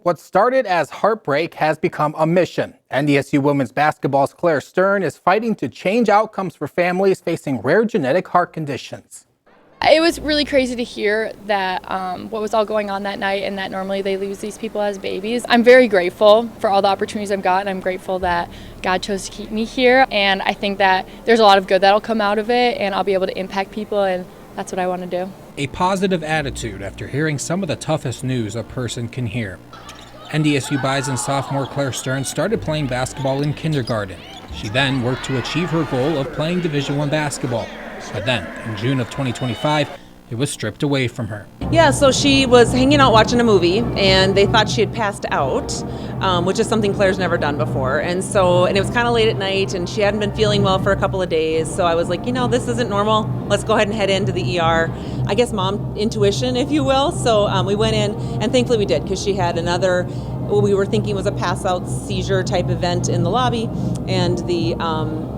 What started as heartbreak has become a mission. NDSU women's basketball's Claire Stern is fighting to change outcomes for families facing rare genetic heart conditions. It was really crazy to hear that what was all going on that night, and that normally they lose these people as babies. I'm very grateful for all the opportunities I've gotten. I'm grateful that God chose to keep me here, and I think that there's a lot of good that'll come out of it, and I'll be able to impact people, and that's what I want to do. A positive attitude after hearing some of the toughest news a person can hear. NDSU Bison sophomore Claire Stern started playing basketball in kindergarten. She then worked to achieve her goal of playing Division I basketball. But then, in June of 2025, it was stripped away from her. Yeah, so she was hanging out watching a movie, and they thought she had passed out, which is something Claire's never done before. And it was kind of late at night, and she hadn't been feeling well for a couple of days. So I was like, this isn't normal. Let's go ahead and head into the ER. I guess mom intuition, if you will. So we went in, and thankfully we did, because she had another, what we were thinking was a pass-out seizure type event in the lobby, and the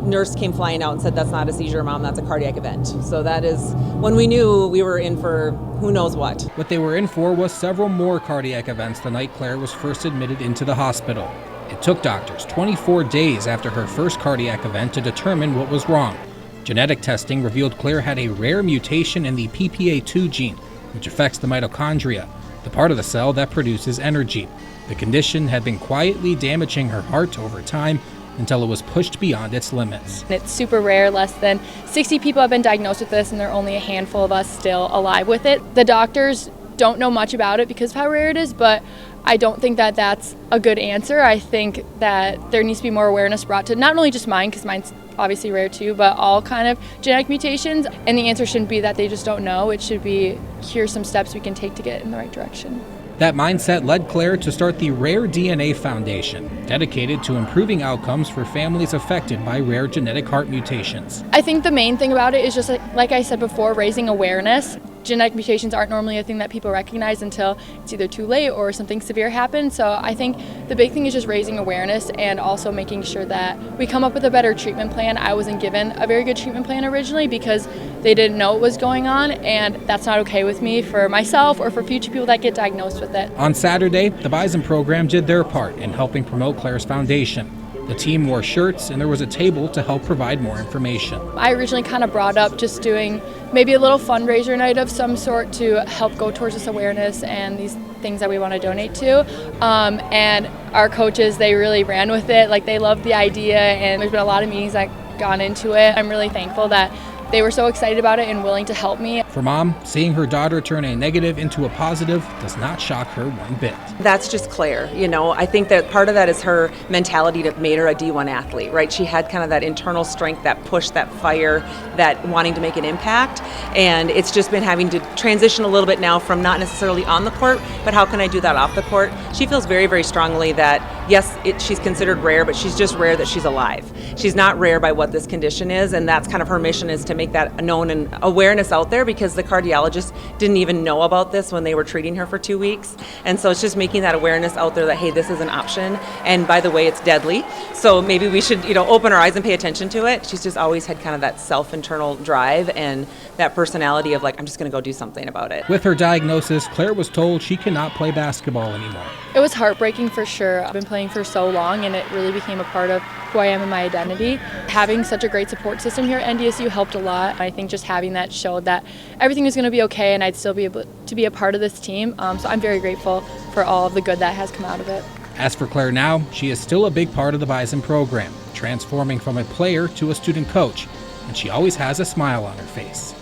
nurse came flying out and said, "That's not a seizure, Mom, that's a cardiac event." So that is when we knew we were in for who knows what. What they were in for was several more cardiac events the night Claire was first admitted into the hospital. It took doctors 24 days after her first cardiac event to determine what was wrong. Genetic testing revealed Claire had a rare mutation in the PPA2 gene, which affects the mitochondria, the part of the cell that produces energy. The condition had been quietly damaging her heart over time until it was pushed beyond its limits. It's super rare. Less than 60 people have been diagnosed with this, and there are only a handful of us still alive with it. The doctors don't know much about it because of how rare it is, but I don't think that that's a good answer. I think that there needs to be more awareness brought to not only just mine, because mine's obviously rare too, but all kind of genetic mutations. And the answer shouldn't be that they just don't know. It should be, here's some steps we can take to get in the right direction. That mindset led Claire to start the RareDNA Foundation, dedicated to improving outcomes for families affected by rare genetic heart mutations. I think the main thing about it is just like I said before, raising awareness. Genetic mutations aren't normally a thing that people recognize until it's either too late or something severe happens. So I think the big thing is just raising awareness and also making sure that we come up with a better treatment plan. I wasn't given a very good treatment plan originally because they didn't know what was going on, and that's not okay with me for myself or for future people that get diagnosed with it. On Saturday, the Bison program did their part in helping promote Claire's foundation. The team wore shirts, and there was a table to help provide more information. I originally kind of brought up just doing maybe a little fundraiser night of some sort to help go towards this awareness and these things that we want to donate to. And our coaches, they really ran with it. Like, they loved the idea, and there's been a lot of meetings that gone into it. I'm really thankful that they were so excited about it and willing to help me. For Mom, seeing her daughter turn a negative into a positive does not shock her one bit. That's just Claire, I think that part of that is her mentality that made her a D1 athlete, right? She had kind of that internal strength, that push, that fire, that wanting to make an impact, and it's just been having to transition a little bit now from not necessarily on the court, but how can I do that off the court? She feels very, very strongly that, yes, she's considered rare, but she's just rare that she's alive. She's not rare by what this condition is, and that's kind of her mission, is to make that known and awareness out there, because the cardiologist didn't even know about this when they were treating her for 2 weeks. And so it's just making that awareness out there that, hey, this is an option, and by the way, it's deadly. So maybe we should, open our eyes and pay attention to it. She's just always had kind of that self-internal drive and that personality of like, I'm just going to go do something about it. With her diagnosis, Claire was told she cannot play basketball anymore. It was heartbreaking for sure. I've been playing for so long, and it really became a part of who I am and my identity. Having such a great support system here at NDSU helped a lot. I think just having that showed that everything was going to be okay, and I'd still be able to be a part of this team. So I'm very grateful for all of the good that has come out of it. As for Claire now, she is still a big part of the Bison program, transforming from a player to a student coach, and she always has a smile on her face.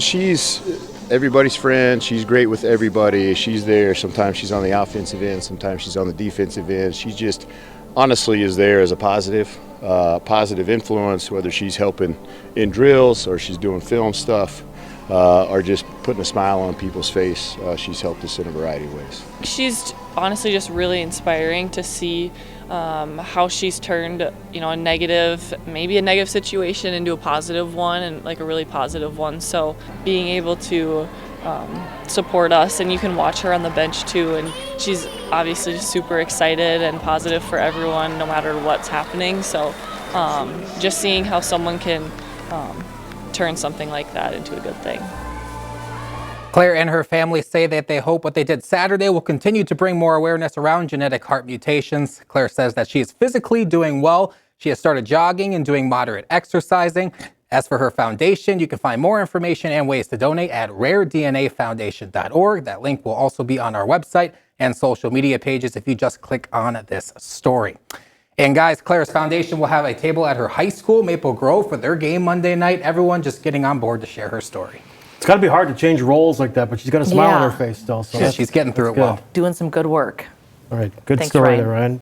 She's everybody's friend. She's great with everybody. She's there. Sometimes she's on the offensive end, sometimes she's on the defensive end. She just honestly is there as a positive influence, whether she's helping in drills or she's doing film stuff or just putting a smile on people's face. She's helped us in a variety of ways. She's honestly just really inspiring to see how she's turned, a negative situation into a positive one, and like a really positive one. So being able to support us, and you can watch her on the bench too, and she's obviously just super excited and positive for everyone no matter what's happening. So just seeing how someone can turn something like that into a good thing. Claire and her family say that they hope what they did Saturday will continue to bring more awareness around genetic heart mutations. Claire says that she is physically doing well. She has started jogging and doing moderate exercising. As for her foundation, you can find more information and ways to donate at RareDNAFoundation.org. That link will also be on our website and social media pages if you just click on this story. And guys, Claire's foundation will have a table at her high school, Maple Grove, for their game Monday night. Everyone just getting on board to share her story. It's got to be hard to change roles like that, but she's got a smile on her face still. So Yeah, she's getting through it well. Doing some good work. All right, good Thanks, story Ryan. there, Ryan.